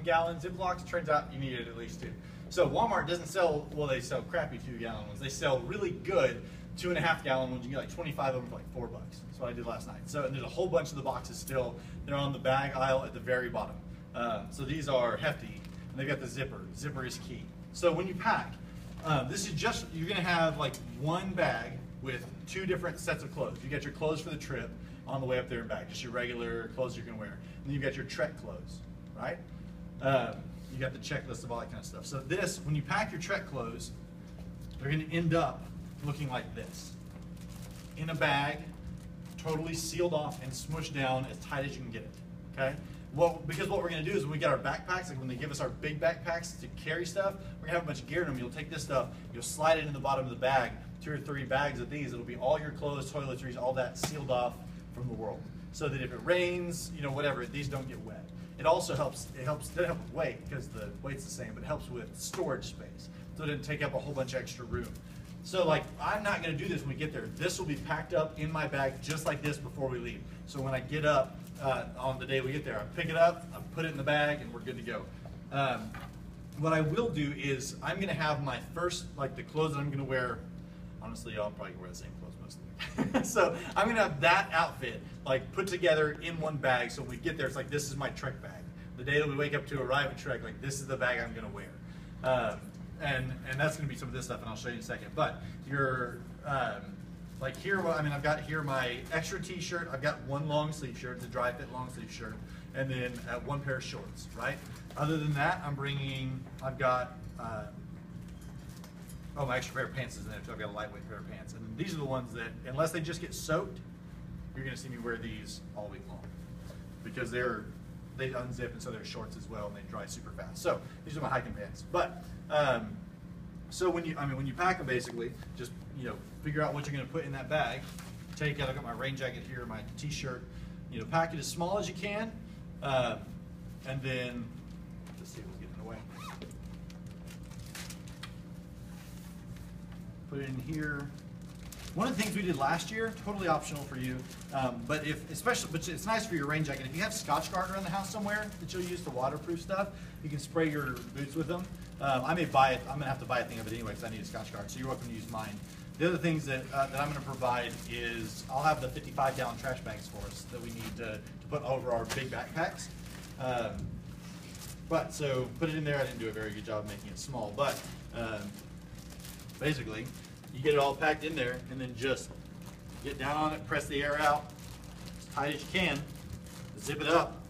gallon Ziplocs. Turns out you needed at least 2. So Walmart doesn't sell, well, they sell crappy 2-gallon ones. They sell really good 2.5-gallon ones. You get like 25 of them for like $4. That's what I did last night. So and there's a whole bunch of the boxes still. They're on the bag aisle at the very bottom. So these are hefty, and they've got the zipper. Zipper is key. So when you pack, this is just, you're gonna have like one bag with 2 different sets of clothes. You got your clothes for the trip on the way up there and back, just your regular clothes you're gonna wear. And then you got your trek clothes, right? You got the checklist of all that kind of stuff. So this, when you pack your trek clothes, they're gonna end up looking like this. In a bag, totally sealed off and smushed down as tight as you can get it, okay? Well, because what we're gonna do is when we get our backpacks, like when they give us our big backpacks to carry stuff, we're gonna have a bunch of gear in them. You'll take this stuff, you'll slide it in the bottom of the bag, 2 or 3 bags of these. It'll be all your clothes, toiletries, all that sealed off from the world. So that if it rains, you know, whatever, these don't get wet. It also helps, doesn't help with weight because the weight's the same, but it helps with storage space. So it doesn't take up a whole bunch of extra room. So like, I'm not gonna do this when we get there. This will be packed up in my bag just like this before we leave. So when I get up on the day we get there, I pick it up, I put it in the bag, and we're good to go. What I will do is I'm gonna have my first, like the clothes that I'm gonna wear, honestly, I'll probably wear the same clothes most of the week. So I'm gonna have that outfit like put together in one bag. So when we get there, it's like, this is my trek bag. The day that we wake up to arrive at Trek, like this is the bag I'm gonna wear. And that's gonna be some of this stuff, and I'll show you in a second. But your, like here, well, I mean, I've got here my extra t-shirt. I've got 1 long sleeve shirt, the dry fit long sleeve shirt, and then 1 pair of shorts, right? Other than that, I'm bringing, I've got, oh, my extra pair of pants is in there too. I've got a lightweight pair of pants. And these are the ones that, unless they just get soaked, you're gonna see me wear these all week long. Because they unzip, and so they're shorts as well, and they dry super fast. So these are my hiking pants. But so when you pack them, basically, just figure out what you're going to put in that bag. Take out. I've got my rain jacket here, my t-shirt. Pack it as small as you can, and then let's see what's getting in the way. Put it in here. One of the things we did last year, totally optional for you, but it's nice for your rain jacket. If you have Scotchgard around the house somewhere that you'll use for waterproof stuff, you can spray your boots with them. I may buy it. I'm gonna have to buy a thing of it anyway because I need a Scotchgard. So you're welcome to use mine. The other things that I'm gonna provide is I'll have the 55-gallon trash bags for us that we need to put over our big backpacks. But so put it in there. I didn't do a very good job making it small, but basically. You get it all packed in there, and then just get down on it, press the air out as tight as you can, zip it up.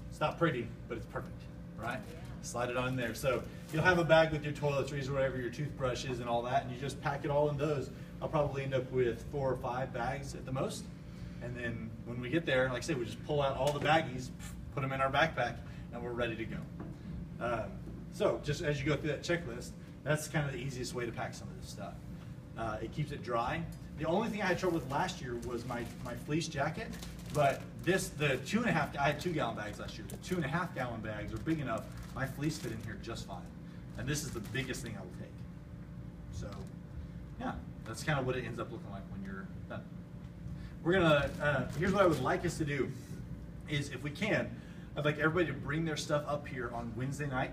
It's not pretty, but it's perfect, right? Slide it on there. So you'll have a bag with your toiletries or whatever, your toothbrushes and all that, and you just pack it all in those. I'll probably end up with 4 or 5 bags at the most. And then when we get there, like I say, we just pull out all the baggies, put them in our backpack, and we're ready to go. So just as you go through that checklist, that's kind of the easiest way to pack some of this stuff. It keeps it dry. The only thing I had trouble with last year was my fleece jacket, but the 2.5, I had 2-gallon bags last year. The 2.5-gallon bags are big enough. My fleece fit in here just fine. And this is the biggest thing I will take. So yeah, that's kind of what it ends up looking like when you're done. We're gonna, here's what I would like us to do is, if we can, I'd like everybody to bring their stuff up here on Wednesday night.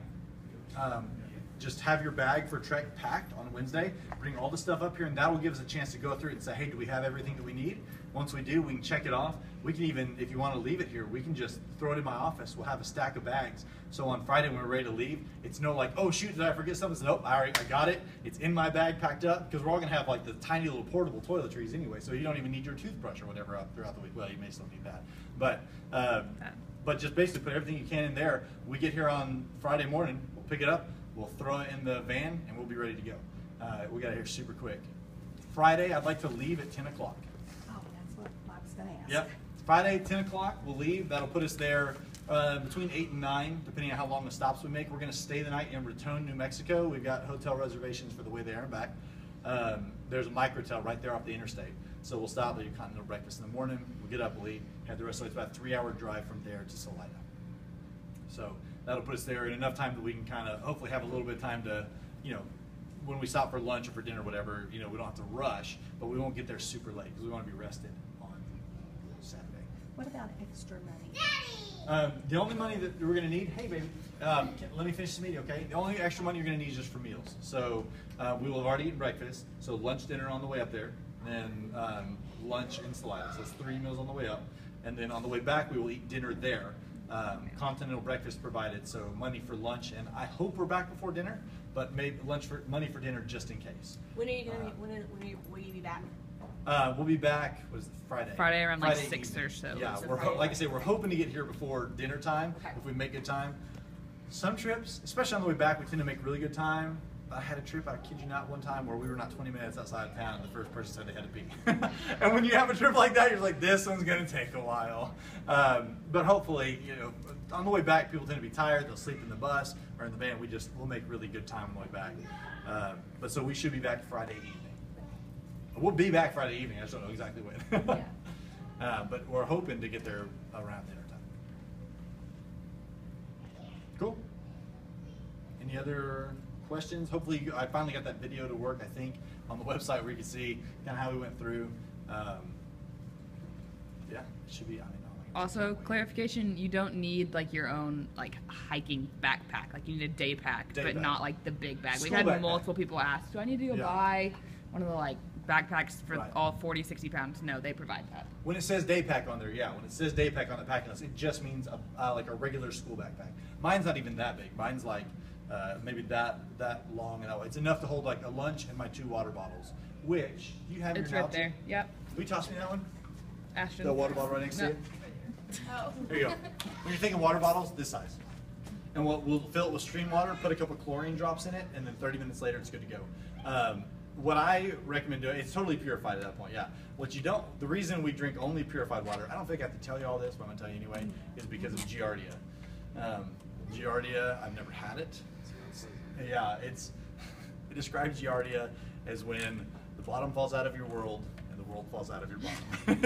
Just have your bag for Trek packed on Wednesday, bring all the stuff up here, and that will give us a chance to go through it and say, hey, do we have everything that we need? Once we do, we can check it off. We can even, if you want to leave it here, we can just throw it in my office. We'll have a stack of bags. So on Friday when we're ready to leave, it's no like, oh shoot, did I forget something? So, nope, I got it. It's in my bag packed up, because we're all gonna have like the tiny little portable toiletries anyway, so you don't even need your toothbrush or whatever up throughout the week. Well, you may still need that. But just basically put everything you can in there. We get here on Friday morning, we'll pick it up, we'll throw it in the van, and we'll be ready to go. We got here super quick. Friday, I'd like to leave at 10 o'clock. Oh, that's what I was going to ask. Yep. Friday, 10 o'clock, we'll leave. That'll put us there between 8 and 9, depending on how long the stops we make. We're going to stay the night in Raton, New Mexico. We've got hotel reservations for the way there and back. There's a microtel right there off the interstate. So we'll stop at your continental breakfast in the morning. We'll get up, we'll eat, have the rest of it. It's about a 3-hour drive from there to Salida. So that'll put us there in enough time that we can kind of hopefully have a little bit of time to, when we stop for lunch or for dinner or whatever, we don't have to rush, but we won't get there super late because we want to be rested on Saturday. What about extra money? The only money that we're going to need, hey baby, let me finish the meeting, okay? The only extra money you're going to need is just for meals. So we will have already eaten breakfast, so lunch, dinner on the way up there, then lunch in Salida. So that's 3 meals on the way up. And then on the way back, we will eat dinner there. Continental breakfast provided, so money for lunch, and I hope we're back before dinner, but maybe money for dinner just in case. When are you gonna? Will you be back? We'll be back. What is it? Friday. Friday around like Friday 6 evening. or so. Yeah, So we're Friday like I say, we're hoping to get here before dinner time. Okay. If we make good time. Some trips, especially on the way back, we tend to make really good time. I had a trip, I kid you not, one time where we were not 20 minutes outside of town and the first person said they had to pee. And when you have a trip like that, you're like, this one's gonna take a while. But hopefully, you know, on the way back, people tend to be tired, they'll sleep in the bus or in the van. We'll make really good time on the way back. But so we should be back Friday evening. We'll be back Friday evening, I just don't know exactly when. But we're hoping to get there around dinner time. Cool. Any other questions? Hopefully, I finally got that video to work, I think, on the website where you can see kind of how we went through. Yeah, it should be, I mean, Also, clarification, you don't need like your own like hiking backpack. Like you need a day pack, Day but pack. not like the big bag. We've School had backpack. multiple people ask, do I need to go Yeah. buy one of the like backpacks for Right. all 40, 60 pounds? No, they provide that. when it says day pack on there, yeah, when it says day pack on the packing list, it just means like a regular school backpack. Mine's not even that big. Mine's like maybe that long. And it's enough to hold like a lunch and my 2 water bottles, which you have It's your right there. Yep. Will you toss me that one? Ashton. The water bottle right next to No. you? Oh. There you go. When you're thinking water bottles, this size. And we'll fill it with stream water, put a couple chlorine drops in it, and then 30 minutes later it's good to go. What I recommend doing, it's totally purified at that point, yeah. The reason we drink only purified water, I don't think I have to tell you all this, but I'm gonna tell you anyway, is because of Giardia. Giardia, I've never had it. Yeah, it describes Giardia as when the bottom falls out of your world and the world falls out of your bottom.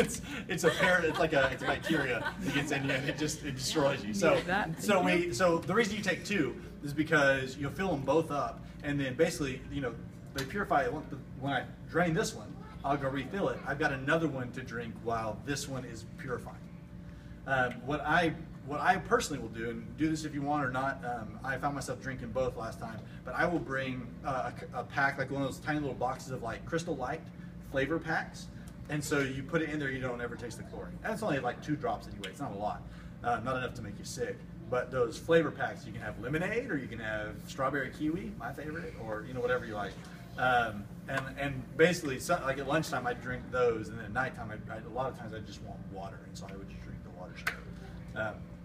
it's a bacteria that gets in you and it destroys you. So the reason you take 2 is because you'll fill them both up, and then basically, you know, they purify it. When I drain this one, I'll go refill it. I've got another one to drink while this one is purifying. What I personally will do, and do this if you want or not, I found myself drinking both last time, but I will bring a pack, like one of those tiny little boxes of like Crystal Light flavor packs, and so you put it in there, you don't ever taste the chlorine. And it's only like 2 drops anyway, it's not a lot, not enough to make you sick. But those flavor packs, you can have lemonade, or you can have strawberry kiwi, my favorite, or you know, whatever you like. And basically, like at lunchtime, I drink those, and then at nighttime, a lot of times I just want water, and so I would just drink the water straight.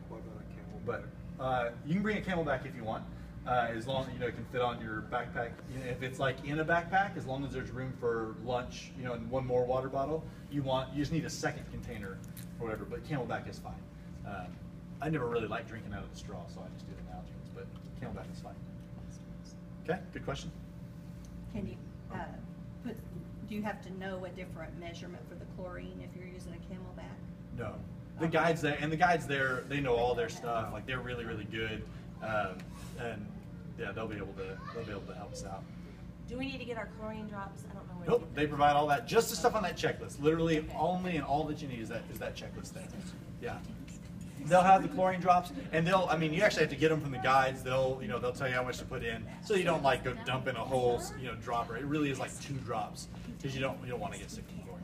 What about a Camelback? But you can bring a Camelback if you want, as long as it can fit on your backpack. You know, if it's like in a backpack, as long as there's room for lunch, you know, and 1 more water bottle, you just need a second container or whatever. But Camelback is fine. I never really like drinking out of the straw, so I just do the Nalgene's, but Camelback is fine. Okay, good question. Can you do you have to know a different measurement for the chlorine if you're using a Camelback? No. The guides there, they know all their stuff. Like they're really, really good, and yeah, they'll be able to help us out. Do we need to get our chlorine drops? I don't know where. to Nope, get they them. provide all that, just the stuff on that checklist. Literally, only and all that you need is that checklist there. Yeah. They'll have the chlorine drops, and you actually have to get them from the guides. They'll tell you how much to put in, so you don't like go dump in a whole, dropper. It really is like 2 drops, because you don't want to get sick from chlorine.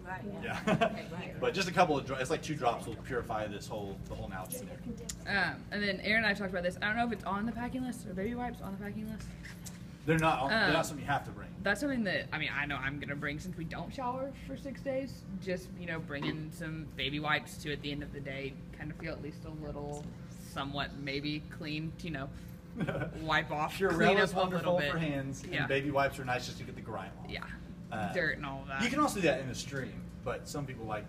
Right. Yeah. Okay, right. But just a couple of drops, it's like 2 drops will purify the whole Nalgene there. And then Aaron and I talked about this. I don't know if it's on the packing list. Are baby wipes on the packing list? They're not something you have to bring. That's something that, I know I'm going to bring since we don't shower for 6 days. Just, bring in some baby wipes to, at the end of the day, kind of feel at least a little, somewhat maybe clean, wipe off, clean Purella's up a wonderful little bit. for hands, Yeah. and baby wipes are nice just to get the grime off. Yeah. Dirt and all of that. You can also do that in the stream, but some people like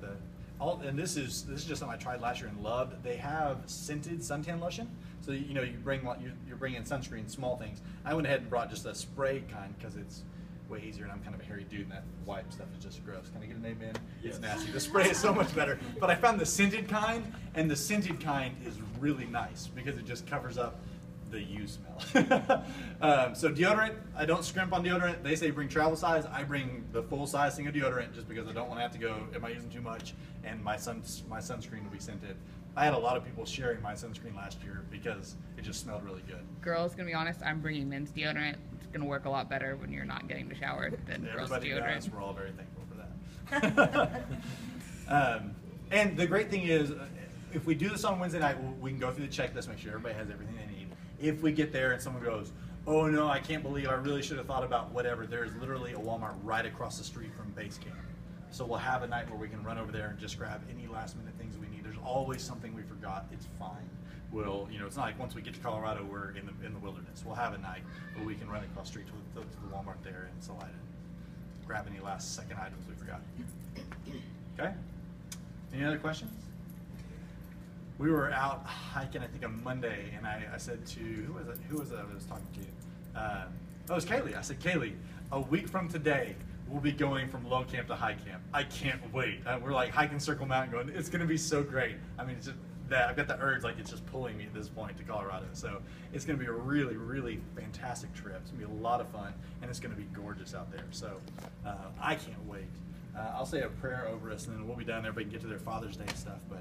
and this is just something I tried last year and loved. They have scented suntan lotion, so you're bringing sunscreen, small things. I went ahead and brought just a spray kind because it's way easier, and I'm kind of a hairy dude, and that wipe stuff is just gross. Can I get an amen? It's nasty. The spray is so much better, but I found the scented kind, and the scented kind is really nice because it just covers up the you smell. So deodorant, I don't scrimp on deodorant. They say bring travel size. I bring the full size thing of deodorant just because I don't want to have to go, am I using too much? And my sunscreen will be scented. I had a lot of people sharing my sunscreen last year because it just smelled really good. Girls, gonna be honest, I'm bringing men's deodorant. It's gonna work a lot better when you're not getting to shower than girls' Everybody deodorant. does. We're all very thankful for that. And the great thing is, if we do this on Wednesday night, we can go through the checklist, make sure everybody has everything they need. If we get there and someone goes, oh no, I can't believe I really should have thought about whatever, there's literally a Walmart right across the street from base camp. So we'll have a night where we can run over there and just grab any last minute things we need. There's always something we forgot. It's fine. We'll, it's not like once we get to Colorado, we're in the wilderness. We'll have a night where we can run across the street to the Walmart there in Salida. Grab any last second items we forgot. Okay? Any other questions? We were out hiking, I think, on Monday, and I said to, who was it I was talking to? It was Kaylee. I said, Kaylee, a week from today, we'll be going from low camp to high camp. I can't wait. We're like hiking Circle Mountain going, it's going to be so great. I mean, it's just that I've got the urge, like it's just pulling me at this point to Colorado. So it's going to be a really, really fantastic trip. It's going to be a lot of fun, and it's going to be gorgeous out there. So I can't wait. I'll say a prayer over us, and then we'll be down there. We can get to their Father's Day and stuff. But